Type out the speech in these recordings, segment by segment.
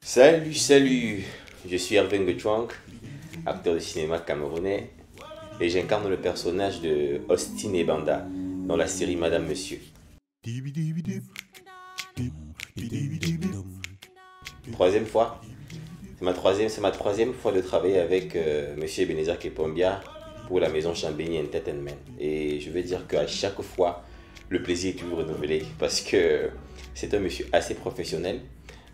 Salut, salut, je suis Hervé Ngechwang, acteur de cinéma camerounais, et j'incarne le personnage de Austin Ebanda dans la série Madame Monsieur. Troisième fois, c'est ma troisième fois de travailler avec Monsieur Ebenezer Kepombia pour la maison Chambéry Entertainment. Et je veux dire qu'à chaque fois, le plaisir est toujours renouvelé parce que c'est un monsieur assez professionnel.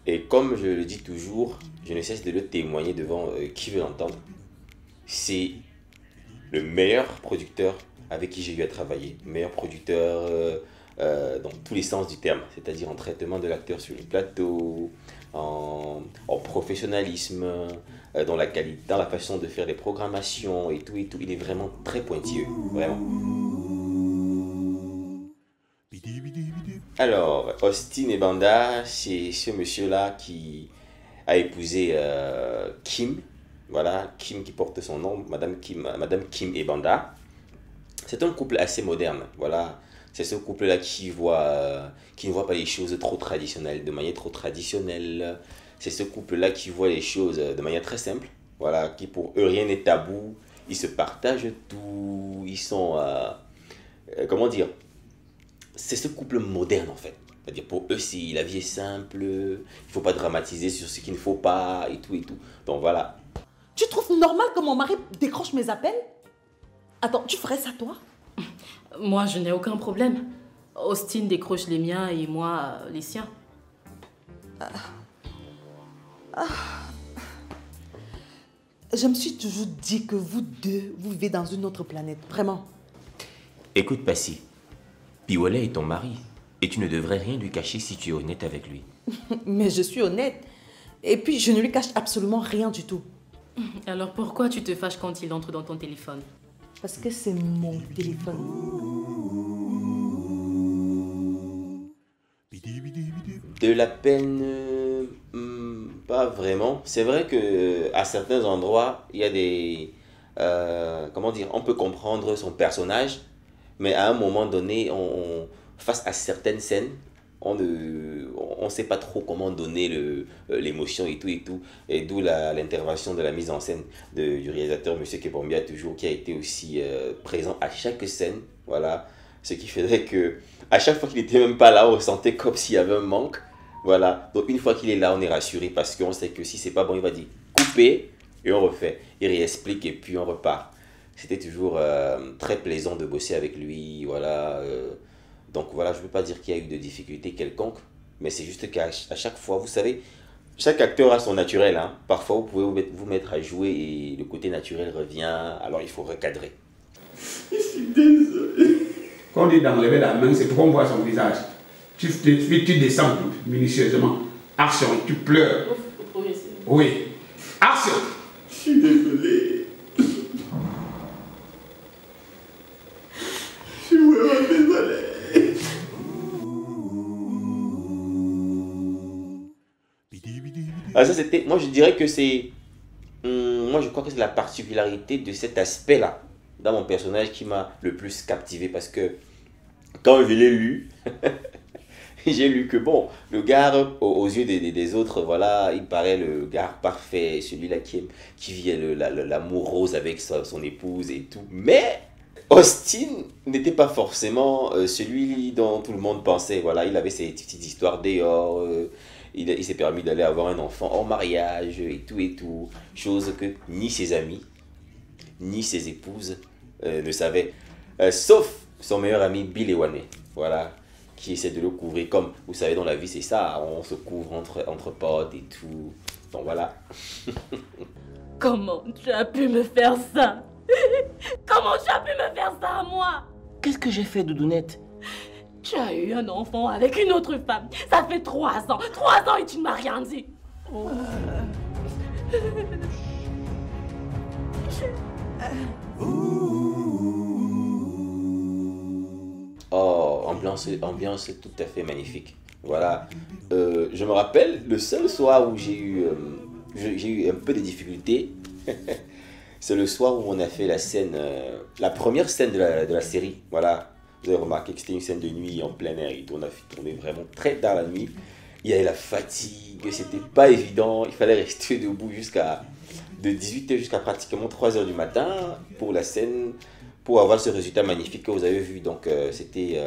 Et comme je le dis toujours, je ne cesse de le témoigner devant qui veut l'entendre. C'est le meilleur producteur avec qui j'ai eu à travailler. Meilleur producteur dans tous les sens du terme. C'est-à-dire en traitement de l'acteur sur le plateau, en professionnalisme, dans la qualité, dans la façon de faire des programmations et tout et tout. Il est vraiment très pointilleux. Vraiment. Alors, Austin Ebanda, c'est ce monsieur-là qui a épousé Kim. Voilà, Kim qui porte son nom, Madame Kim Ebanda. C'est un couple assez moderne. Voilà, c'est ce couple-là qui ne voit pas les choses trop traditionnelles, de manière trop traditionnelle. C'est ce couple-là qui voit les choses de manière très simple. Voilà, qui pour eux rien n'est tabou. Ils se partagent tout. Ils sont, comment dire, c'est ce couple moderne en fait. C'est-à-dire pour eux, si la vie est simple, il ne faut pas dramatiser sur ce qu'il ne faut pas et tout et tout. Donc voilà. Tu trouves normal que mon mari décroche mes appels? Attends, tu ferais ça toi? Moi, je n'ai aucun problème. Austin décroche les miens et moi, les siens. Je me suis toujours dit que vous deux, vous vivez dans une autre planète. Vraiment. Écoute, Passy, Piollet est ton mari. Et tu ne devrais rien lui cacher si tu es honnête avec lui. Mais je suis honnête. Et puis, je ne lui cache absolument rien du tout. Alors pourquoi tu te fâches quand il entre dans ton téléphone? Parce que c'est mon téléphone. De la peine, pas vraiment. C'est vrai que à certains endroits, il y a des... comment dire, on peut comprendre son personnage, mais à un moment donné, face à certaines scènes, on ne sait pas trop comment donner l'émotion et tout et tout. Et d'où l'intervention de la mise en scène du réalisateur, Monsieur Kepombia, toujours, qui a été aussi présent à chaque scène. Voilà. Ce qui faisait que à chaque fois qu'il n'était même pas là, on ressentait comme s'il y avait un manque. Voilà. Donc une fois qu'il est là, on est rassuré parce qu'on sait que si c'est pas bon, il va dire couper et on refait. Il réexplique et puis on repart. C'était toujours très plaisant de bosser avec lui. Voilà. Donc voilà, je ne peux pas dire qu'il y a eu de difficultés quelconques, mais c'est juste qu'à chaque fois, vous savez, chaque acteur a son naturel. Hein. Parfois, vous pouvez vous mettre à jouer et le côté naturel revient, alors il faut recadrer. Je suis désolé. Quand on dit d'enlever la main, c'est pour qu'on voit son visage. Tu descends minutieusement. Action, tu pleures. Oui. Action. Je suis désolé. Je suis vraiment désolé. Ah, ça, c'était, moi, je dirais que c'est... moi, je crois que c'est la particularité de cet aspect-là, dans mon personnage, qui m'a le plus captivé. Parce que quand je l'ai lu, j'ai lu que, bon, le gars, aux yeux des autres, voilà, il paraît le gars parfait, celui-là qui vit l'amour rose avec son épouse et tout. Mais Austin n'était pas forcément celui dont tout le monde pensait. Voilà, il avait ses petites histoires dehors. Il s'est permis d'aller avoir un enfant hors mariage et tout. Chose que ni ses amis, ni ses épouses ne savaient. Sauf son meilleur ami Bill Ewane. Voilà, qui essaie de le couvrir. Comme vous savez, dans la vie, c'est ça. On se couvre entre potes et tout. Donc voilà. Comment tu as pu me faire ça? Comment tu as pu me faire ça à moi? Qu'est-ce que j'ai fait, Doudounette? Tu as eu un enfant avec une autre femme. Ça fait 3 ans. 3 ans et tu ne m'as rien dit. Oh. Oh, ambiance tout à fait magnifique. Voilà. Je me rappelle, le seul soir où j'ai eu un peu de difficultés, c'est le soir où on a fait la scène, la première scène de la série. Voilà. Vous avez remarqué que c'était une scène de nuit en plein air et on a tourné vraiment très tard la nuit. il y avait la fatigue, c'était pas évident. Il fallait rester debout de 18h jusqu'à pratiquement 3h du matin pour la scène, pour avoir ce résultat magnifique que vous avez vu. Donc c'était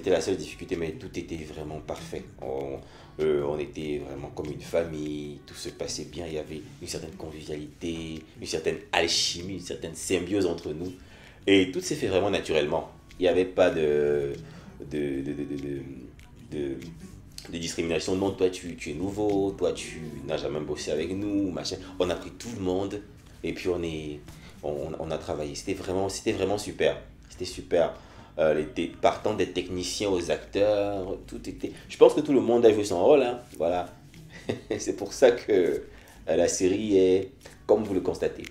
la seule difficulté, mais tout était vraiment parfait. On était vraiment comme une famille, tout se passait bien, il y avait une certaine convivialité, une certaine alchimie, une certaine symbiose entre nous. Et tout s'est fait vraiment naturellement. Il n'y avait pas de discrimination. Non, toi tu es nouveau, toi tu n'as jamais bossé avec nous, machin. On a pris tout le monde et puis on a travaillé. C'était vraiment super. C'était super. Partant des techniciens aux acteurs, tout était. Je pense que tout le monde a joué son rôle, hein. Voilà. C'est pour ça que la série est comme vous le constatez.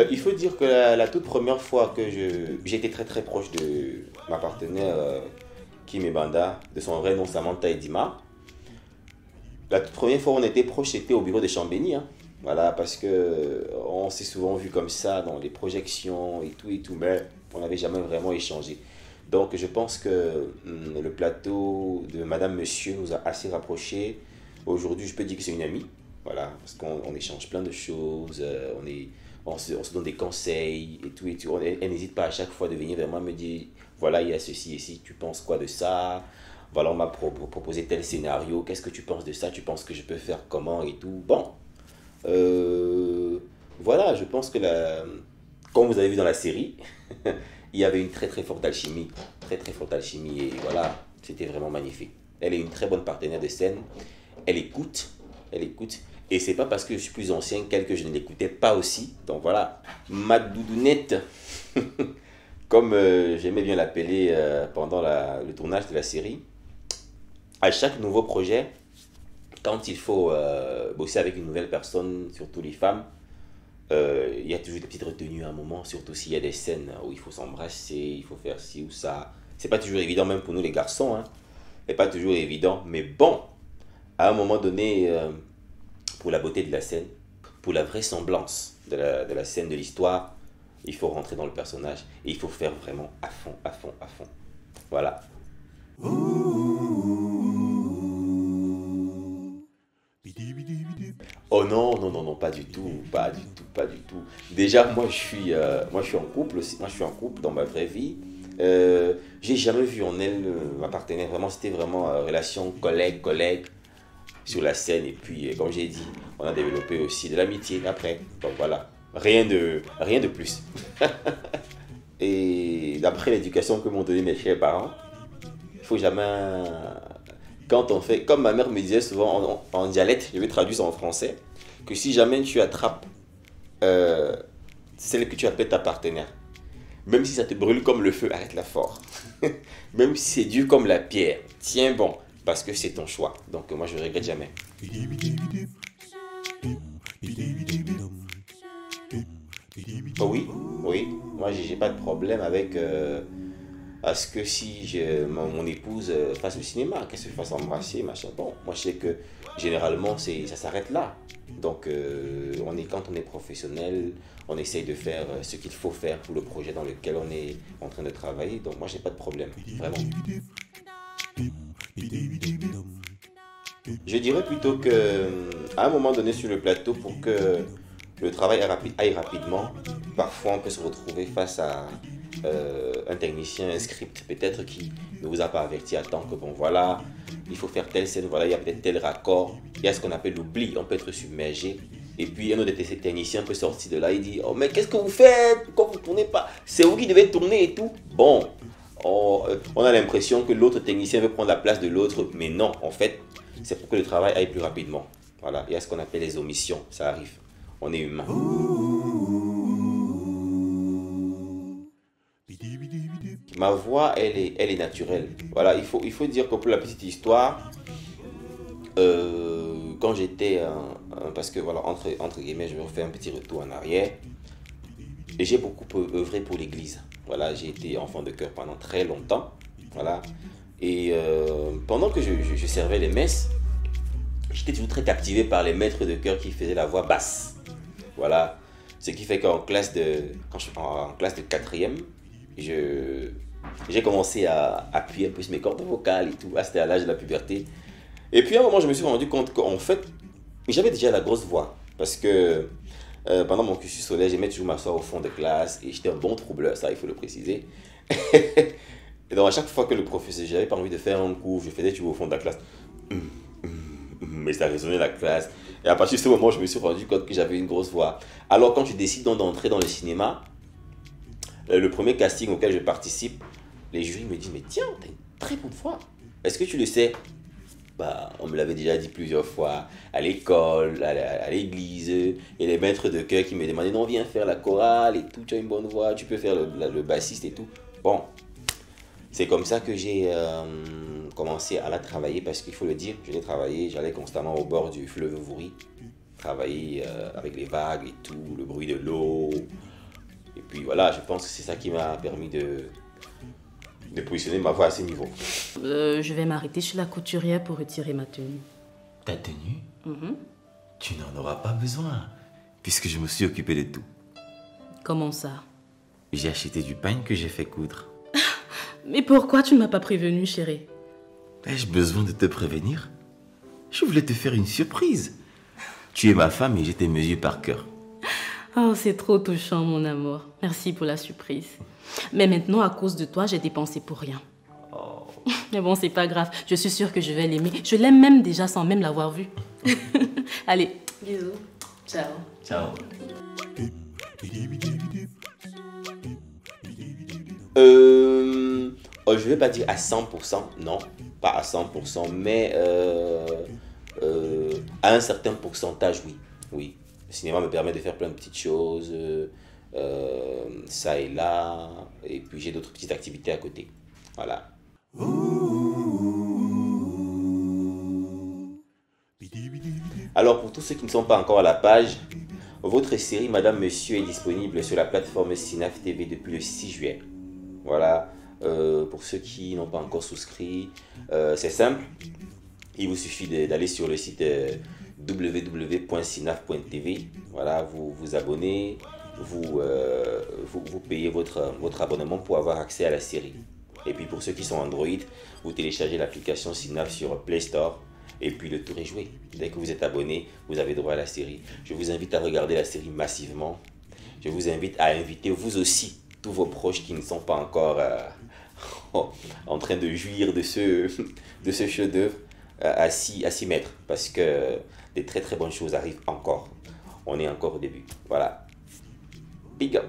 Il faut dire que la toute première fois que j'étais très proche de ma partenaire Kim Ebanda, de son vrai nom Samantha Edima. La toute première fois où on était proche, c'était au bureau de Chambéry, hein. Voilà, parce que on s'est souvent vu comme ça dans les projections et tout, mais on n'avait jamais vraiment échangé. Donc je pense que le plateau de Madame Monsieur nous a assez rapprochés. Aujourd'hui, je peux dire que c'est une amie, voilà, parce qu'on échange plein de choses, on se donne des conseils et tout. Elle n'hésite pas à chaque fois de venir vers moi me dire, voilà, il y a ceci et ci, tu penses quoi de ça? Voilà, on m'a proposé tel scénario, qu'est-ce que tu penses de ça? Tu penses que je peux faire comment et tout? Bon. Voilà, je pense que comme vous avez vu dans la série, il y avait une très forte alchimie, très forte alchimie, et voilà, c'était vraiment magnifique. Elle est une très bonne partenaire de scène, elle écoute, et c'est pas parce que je suis plus ancien qu'elle que je ne l'écoutais pas aussi. Donc voilà, ma doudounette, comme j'aimais bien l'appeler pendant le tournage de la série. À chaque nouveau projet, quand il faut bosser avec une nouvelle personne, surtout les femmes, il y a toujours des petites retenues à un moment, surtout s'il y a des scènes où il faut s'embrasser, il faut faire ci ou ça. C'est pas toujours évident, même pour nous les garçons, hein. C'est pas toujours évident, mais bon, à un moment donné, pour la beauté de la scène, pour la vraisemblance de la scène, de l'histoire, il faut rentrer dans le personnage et il faut faire vraiment à fond. Voilà. Oh non, pas du tout. Déjà, moi je suis en couple aussi, moi je suis en couple dans ma vraie vie. J'ai jamais vu en elle ma partenaire, vraiment c'était vraiment relation collègue sur la scène, et puis comme j'ai dit, on a développé aussi de l'amitié après, donc voilà, rien de plus. Et d'après l'éducation que m'ont donné mes chers parents, il faut jamais, quand on fait, comme ma mère me disait souvent en dialecte, je vais traduire ça en français, que si jamais tu attrapes celle que tu appelles ta partenaire, même si ça te brûle comme le feu, arrête-la fort. Même si c'est dur comme la pierre, tiens bon, parce que c'est ton choix. Donc moi je ne regrette jamais. Oh oui, moi j'ai pas de problème avec à ce que si mon épouse fasse le cinéma, qu'elle se fasse embrasser, machin. Bon, moi je sais que généralement ça s'arrête là. Donc quand on est professionnel, on essaye de faire ce qu'il faut faire pour le projet dans lequel on est en train de travailler. Donc moi j'ai pas de problème, vraiment. Je dirais plutôt que à un moment donné sur le plateau, pour que le travail aille rapidement, parfois on peut se retrouver face à un technicien, un script peut-être qui ne vous a pas averti à temps que bon voilà, il faut faire telle scène, voilà, il y a peut-être tel raccord, il y a ce qu'on appelle l'oubli, on peut être submergé. Et puis un autre technicien peut sortir de là et dire oh mais qu'est-ce que vous faites, pourquoi vous ne tournez pas, c'est vous qui devez tourner et tout. Bon, on a l'impression que l'autre technicien veut prendre la place de l'autre, mais non, en fait c'est pour que le travail aille plus rapidement. Voilà, il y a ce qu'on appelle les omissions, ça arrive, on est humain. Ma voix, elle est naturelle. Voilà, il faut dire que pour la petite histoire, quand j'étais, parce que voilà, entre guillemets, je vais refaire un petit retour en arrière, et j'ai beaucoup œuvré pour l'église. Voilà, j'ai été enfant de chœur pendant très longtemps. Voilà, et pendant que je servais les messes, j'étais toujours très captivé par les maîtres de chœur qui faisaient la voix basse. Voilà, ce qui fait qu'en classe de 4e, j'ai commencé à appuyer un peu sur mes cordes vocales et tout. Ah, c'était à l'âge de la puberté. Et puis à un moment, je me suis rendu compte qu'en fait, j'avais déjà la grosse voix. Parce que pendant mon cursus scolaire, j'aimais toujours m'asseoir au fond de classe. Et j'étais un bon troubleur, ça, il faut le préciser. Et donc à chaque fois que le professeur, j'avais pas envie de faire un cours, je faisais toujours au fond de la classe. Mais ça résonnait la classe. Et à partir de ce moment, je me suis rendu compte que j'avais une grosse voix. Alors quand tu décides donc d'entrer dans le cinéma, le premier casting auquel je participe, les jurys me disent, mais tiens, t'as une très bonne voix. Est-ce que tu le sais? Bah, on me l'avait déjà dit plusieurs fois, à l'école, à l'église, et les maîtres de chœur qui me demandaient, non, viens faire la chorale et tout, tu as une bonne voix, tu peux faire le bassiste et tout. Bon, c'est comme ça que j'ai commencé à la travailler, parce qu'il faut le dire, je l'ai travaillé, j'allais constamment au bord du fleuve Vouri, travailler avec les vagues et tout, le bruit de l'eau. Et puis voilà, je pense que c'est ça qui m'a permis de positionner ma voix à ce niveau. Je vais m'arrêter chez la couturière pour retirer ma tenue. Ta tenue? Tu n'en auras pas besoin, puisque je me suis occupé de tout. Comment ça? J'ai acheté du pain que j'ai fait coudre. Mais pourquoi tu ne m'as pas prévenu, chérie? Ai-je besoin de te prévenir? Je voulais te faire une surprise. Tu es ma femme et je t'ai mesuré par cœur. Oh, c'est trop touchant, mon amour. Merci pour la surprise. Mais maintenant, à cause de toi, j'ai dépensé pour rien. Oh. Mais bon, c'est pas grave. Je suis sûre que je vais l'aimer. Je l'aime même déjà sans même l'avoir vu. Allez, bisous. Ciao. Ciao. Je vais pas dire à 100%, non, pas à 100%, mais à un certain pourcentage, oui. Oui. Le cinéma me permet de faire plein de petites choses, ça et là, et puis j'ai d'autres petites activités à côté. Voilà. Alors, pour tous ceux qui ne sont pas encore à la page, votre série Madame Monsieur est disponible sur la plateforme Cinaf TV depuis le 6 juillet. Voilà, pour ceux qui n'ont pas encore souscrit, c'est simple. Il vous suffit d'aller sur le site www.cinaf.tv. Voilà, vous vous abonnez, vous payez votre abonnement pour avoir accès à la série. Et puis pour ceux qui sont Android, vous téléchargez l'application Cinaf sur Play Store. Et puis le tour est joué. Dès que vous êtes abonné, vous avez droit à la série. Je vous invite à regarder la série massivement. Je vous invite à inviter vous aussi tous vos proches qui ne sont pas encore en train de jouir de ce chef-d'œuvre à s'y mettre. Parce que des très très bonnes choses arrivent encore. On est encore au début. Voilà. Big up.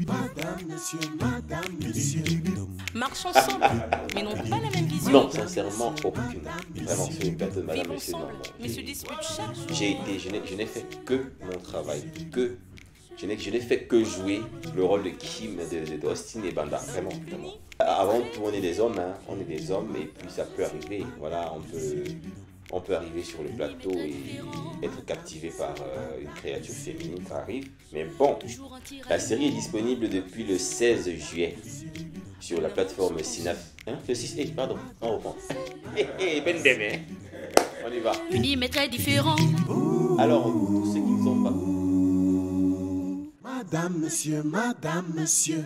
Madame, monsieur. Marchons ensemble, mais n'ont pas la même vision. Non, sincèrement, aucune. Vraiment, sur le plateau de Madame, Vivent monsieur, non. ensemble, mais se disputent chaque jour. Je n'ai fait que mon travail. Je n'ai fait que jouer le rôle de Kim, d'Austin et Banda. Vraiment, vraiment. Avant tout, on est des hommes, hein. On est des hommes et puis ça peut arriver. Voilà, on peut arriver sur le plateau et être captivé par une créature féminine, ça arrive. Mais bon, la série est disponible depuis le 16 juillet sur la plateforme Cinaf. Hein? Le 6, pardon, on reprend. Ben demain. On y va. Unis mais très différents. Alors, pour tous ceux qui ne sont pas... Madame, monsieur.